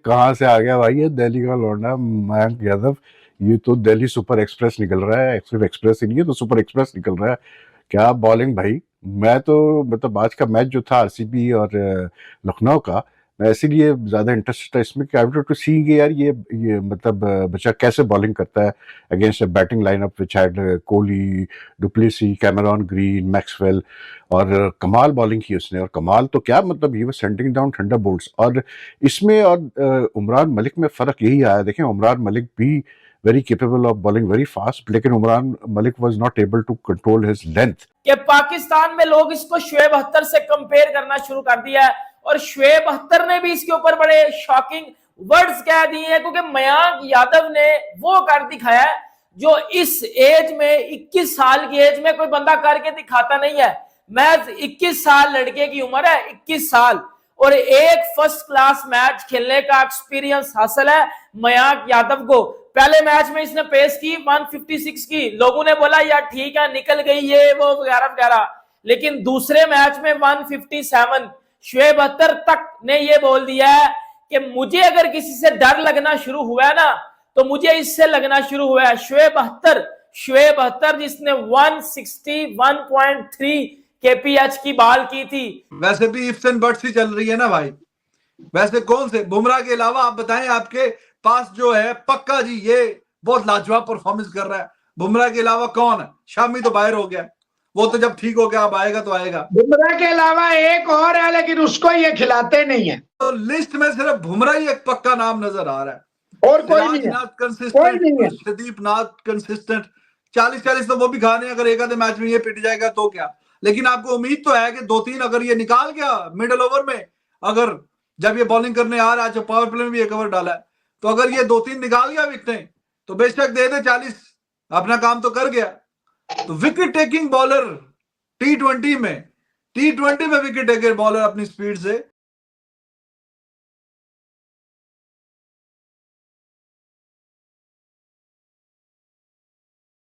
कहाँ से आ गया भाई ये दिल्ली का लौंडा मयंक यादव। ये तो दिल्ली सुपर एक्सप्रेस निकल रहा है, सिर्फ एक्सप्रेस ही नहीं है तो सुपर एक्सप्रेस निकल रहा है। क्या बॉलिंग भाई। मैं तो मतलब आज का मैच जो था आरसीबी और लखनऊ का, मैं इसीलिए ज्यादा इंटरेस्टेड था इसमें कि आई वांटेड टू सी कि यार ये मतलब बच्चा कैसे बॉलिंग करता है against batting lineup which had Kohli, du Plessis, Cameron green, Maxwell. और कमाल बॉलिंग की उसने, और कमाल तो क्या मतलब he was sending down thunderbolts. और इसमें और उमरान मलिक में फर्क यही आया। देखें, उमरान मलिक भी very capable of bowling very fast, लेकिन Umran Malik was not able to control his length. कि पाकिस्तान में लोग इसको शोएब अख्तर से कंपेयर करना शुरू कर दिया है, और शोएब अख्तर ने भी इसके ऊपर बड़े शॉकिंग वर्ड्स कह दिए हैं, क्योंकि मयंक यादव ने वो कर दिखाया है जो इस एज में 21 साल की एज में कोई बंदा करके दिखाता नहीं है। महज 21 साल लड़के की उम्र है, 21 साल, और एक फर्स्ट क्लास मैच खेलने का एक्सपीरियंस हासिल है मयंक यादव को। पहले मैच में इसने पेस की 156 की, लोगों ने बोला यार ठीक है निकल गई ये वो वगैरह वगैरह, लेकिन दूसरे मैच में 157। शोएब अख्तर तक ने ये बोल दिया है कि मुझे अगर किसी से डर लगना शुरू हुआ है ना, तो मुझे इससे लगना शुरू हुआ है। शोएब अख्तर जिसने 161.3 केपीएच की बॉल की थी। वैसे भी इफ्स एंड बट्स ही चल रही है ना भाई। वैसे कौन से बुमराह के अलावा आप बताएं, आपके पास जो है पक्का जी ये बहुत लाजवाब परफॉर्मेंस कर रहा है, बुमराह के अलावा कौन है? शामी तो बाहर हो गया, वो तो जब ठीक हो गया अब आएगा तो आएगा। बुमराह के अलावा एक और है, लेकिन उसको ये खिलाते नहीं है। तो लिस्ट में सिर्फ बुमराह ही एक पक्का नाम नजर आ रहा है, और कोई नहीं है, कंसिस्टेंट, संदीप नाथ कंसिस्टेंट, 40-40 तो वो भी खाने, अगर एक आधे मैच में ये पिट जाएगा तो क्या। लेकिन आपको उम्मीद तो है कि 2-3 अगर ये निकाल गया मिडिल ओवर में, अगर जब ये बॉलिंग करने आ रहा है, जो पावर प्ले में भी एक ओवर डाला है, तो अगर ये 2-3 निकाल गया विकेटें तो बेशक दे दे 40, अपना काम तो कर गया। तो विकेट टेकिंग बॉलर टी20 में विकेट टेकर बॉलर अपनी स्पीड से।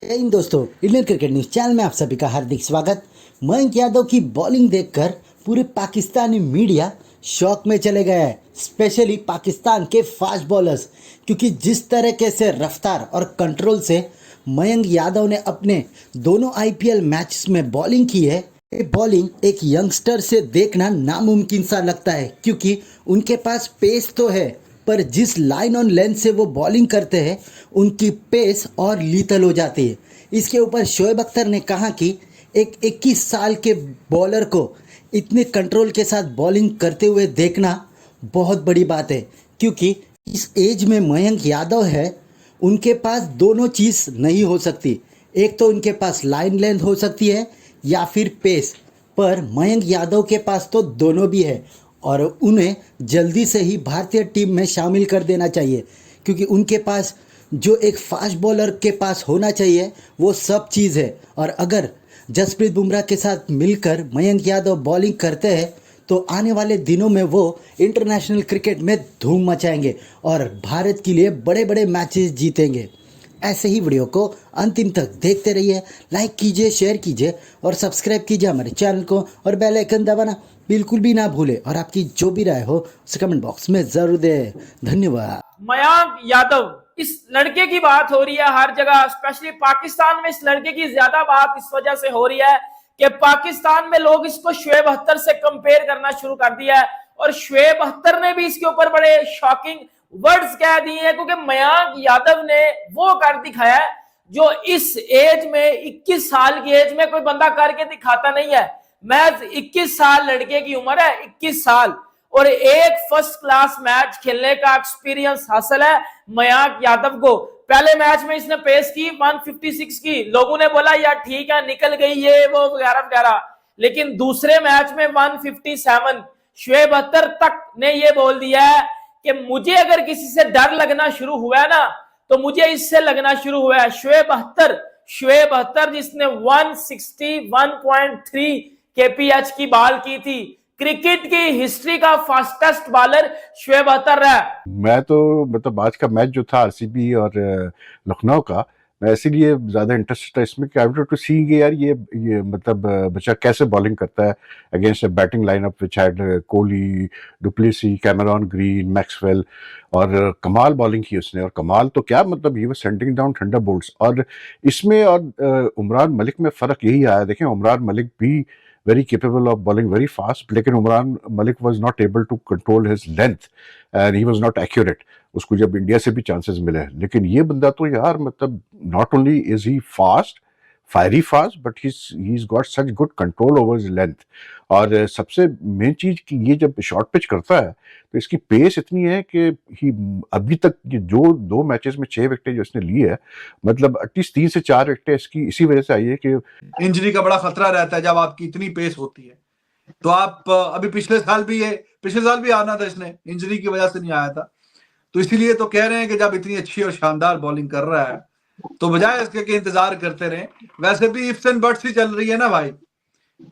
इन दोस्तों, इंडियन क्रिकेट न्यूज चैनल में आप सभी का हार्दिक स्वागत। मयंक यादव की बॉलिंग देखकर पूरे पाकिस्तानी मीडिया शॉक में चले गए हैं, स्पेशली पाकिस्तान के फास्ट बॉलर्स, क्योंकि जिस तरीके से रफ्तार और कंट्रोल से मयंक यादव ने अपने दोनों आईपीएल मैचेस में बॉलिंग की है, ये बॉलिंग एक यंगस्टर से देखना नामुमकिन सा लगता है, क्योंकि उनके पास पेस तो है, पर जिस लाइन ऑन लेंथ से वो बॉलिंग करते हैं उनकी पेस और लीथल हो जाती है। इसके ऊपर शोएब अख्तर ने कहा कि एक 21 साल के बॉलर को इतने कंट्रोल के साथ बॉलिंग करते हुए देखना बहुत बड़ी बात है, क्योंकि इस एज में मयंक यादव है, उनके पास दोनों चीज़ नहीं हो सकती। एक तो उनके पास लाइन लेंथ हो सकती है या फिर पेस, पर मयंक यादव के पास तो दोनों भी है, और उन्हें जल्दी से ही भारतीय टीम में शामिल कर देना चाहिए, क्योंकि उनके पास जो एक फास्ट बॉलर के पास होना चाहिए वो सब चीज़ है। और अगर जसप्रीत बुमराह के साथ मिलकर मयंक यादव बॉलिंग करते हैं तो आने वाले दिनों में वो इंटरनेशनल क्रिकेट में धूम मचाएंगे और भारत के लिए बड़े बड़े मैचेस जीतेंगे। ऐसे ही वीडियो को अंतिम तक देखते रहिए, लाइक कीजिए, शेयर कीजिए और सब्सक्राइब कीजिए हमारे चैनल को, और बेल आइकन दबाना बिल्कुल भी ना भूले, और आपकी जो भी राय हो उसे कमेंट बॉक्स में जरूर दें। धन्यवाद। मयंक यादव, इस लड़के की बात हो रही है हर जगह, स्पेशली पाकिस्तान में इस लड़के की ज्यादा बात इस वजह से हो रही है कि पाकिस्तान में लोग इसको शोएब अख्तर से कंपेयर करना शुरू कर दिया है, और शोएब अख्तर ने भी इसके ऊपर बड़े शॉकिंग वर्ड्स कह दिए हैं, क्योंकि मयंक यादव ने वो कर दिखाया है जो इस एज में 21 साल की एज में कोई बंदा करके दिखाता नहीं है। महज 21 साल लड़के की उम्र है, 21 साल, और एक फर्स्ट क्लास मैच खेलने का एक्सपीरियंस हासिल है मयंक यादव को। पहले मैच में इसने पेस की 156 की, लोगों ने बोला यार ठीक है निकल गई ये वो वगैरह वगैरह, लेकिन दूसरे मैच में 157। शोएब अख्तर तक ने ये बोल दिया है कि मुझे अगर किसी से डर लगना शुरू हुआ है ना, तो मुझे इससे लगना शुरू हुआ है। शोएब अख्तर जिसने 161.3 केपीएच की बॉल की थी, क्रिकेट की हिस्ट्री का फास्टेस्ट बॉलर शोएब अख्तर है। मैं तो मतलब आज का मैच जो था आरसीबी और लखनऊ का, मैं इसीलिए ज़्यादा इंटरेस्टेड था इसमें कि आई वांटेड टू सी कि यार ये मतलब बच्चा कैसे बॉलिंग करता है against a batting lineup which had Kohli, du Plessis, Cameron green, Maxwell, और कमाल बॉलिंग की उसने। और कमाल तो क्या, मतलब he was sending down Thunderbolts. और इसमें और उमरान मलिक में फ़र्क यही आया, देखें उमरान मलिक भी very capable of bowling very fast, लेकिन Umran Malik was not able to control his length and he was not accurate। उसको जब इंडिया से भी चांसेस मिले, लेकिन ये बंदा तो यार मतलब not only is he fast, fiery fast, but he's got such good control over his length। और सबसे मेन चीज कि ये जब शॉर्ट पिच करता है तो इसकी पेस इतनी है कि ही अभी तक ये जो 2 मैचेस में 6 विकेटें जो इसने ली है, मतलब एटलीस्ट 3 से 4 विकेटें इसकी इसी वजह से आई है कि इंजरी का बड़ा खतरा रहता है जब आपकी इतनी पेस होती है। तो आप अभी पिछले साल भी आना था, इसने इंजरी की वजह से नहीं आया था। तो इसीलिए तो कह रहे हैं कि जब इतनी अच्छी और शानदार बॉलिंग कर रहा है तो बजाय इसके कि इंतजार करते रहे। वैसे भी इफ्स एंड बट्स ही चल रही है ना भाई।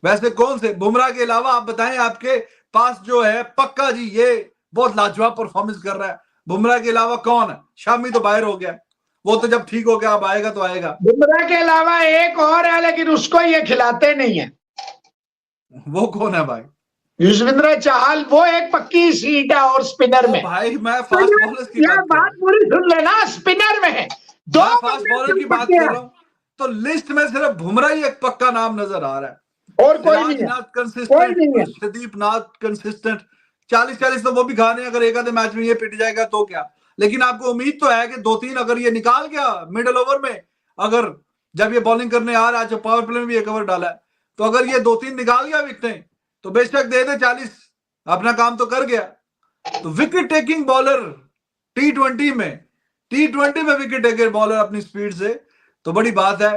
वैसे कौन से बुमराह के अलावा आप बताएं, आपके पास जो है पक्का जी ये बहुत लाजवाब परफॉर्मेंस कर रहा है, बुमराह के अलावा कौन है? शामी तो बाहर हो गया, वो तो जब ठीक हो गया अब आएगा तो आएगा। बुमराह के अलावा एक और है, लेकिन उसको ये खिलाते नहीं है। वो कौन है भाई? युजवेंद्र चहल, वो एक पक्की सीट है और स्पिनर में। भाई मैं फास्ट बॉलर्स की बात पूरी सुन लेना, स्पिनर में है दो फास्ट बॉलर की बात कर रहा हूँ, तो लिस्ट में सिर्फ बुमराह ही एक पक्का नाम नजर आ रहा है, और कोई नहीं है। कंसिस्टेंट, प्रदीप नाथ कंसिस्टेंट, 40-40 तो वो भी खाने, अगर एक आधे मैच में ये पिट जाएगा तो क्या। लेकिन आपको उम्मीद तो है कि 2-3 अगर ये निकाल गया मिडिल ओवर में, अगर जब ये बॉलिंग करने आ रहा है, जो पावर प्ले में भी एक ओवर डाला है, तो अगर ये 2-3 निकाल गया विकेटें तो बेशक दे दे 40, अपना काम तो कर गया। तो विकेट टेकिंग बॉलर टी20 में विकेट टेकर बॉलर अपनी स्पीड से, तो बड़ी बात है।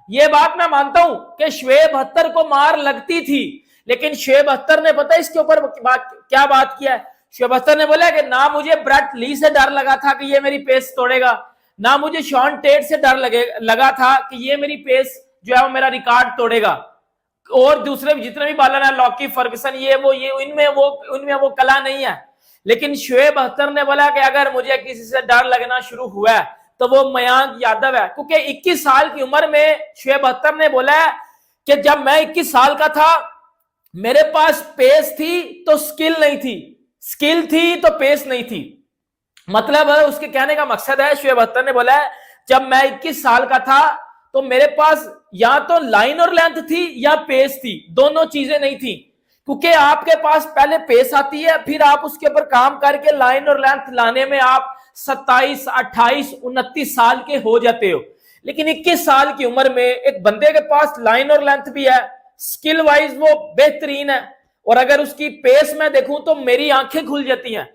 ये बात मैं मानता हूं कि शुएब अख्तर को मार लगती थी, लेकिन शुएब अख्तर ने पता है इसके ऊपर क्या बात किया है? शुएब अख्तर ने बोला कि ना मुझे ब्रेट ली से डर लगा था कि ये मेरी पेस तोड़ेगा, ना मुझे शॉन टेट से डर लगा था कि ये मेरी पेस जो है वो मेरा रिकॉर्ड तोड़ेगा, और दूसरे जितने भी बॉलर हैं, लॉकी फर्गसन, ये उनमें वो कला नहीं है। लेकिन शुएब अख्तर ने बोला कि अगर मुझे किसी से डर लगना शुरू हुआ है तो वो मयांक यादव है, क्योंकि 21 साल की उम्र में शुएब अख्तर ने बोला है कि जब मैं 21 साल का था मेरे पास पेस थी तो स्किल नहीं थी, स्किल थी तो पेस नहीं थी। मतलब उसके कहने का मकसद है, शुएब अख्तर ने बोला है जब मैं 21 साल का था तो मेरे पास या तो लाइन और लेंथ थी या पेस थी, दोनों चीजें नहीं थी। क्योंकि आपके पास पहले पेस आती है, फिर आप उसके ऊपर काम करके लाइन और लेंथ लाने में आप 27, 28, 29 साल के हो जाते हो। लेकिन 21 साल की उम्र में एक बंदे के पास लाइन और लेंथ भी है, स्किल वाइज वो बेहतरीन है, और अगर उसकी पेस में देखूं तो मेरी आंखें खुल जाती हैं।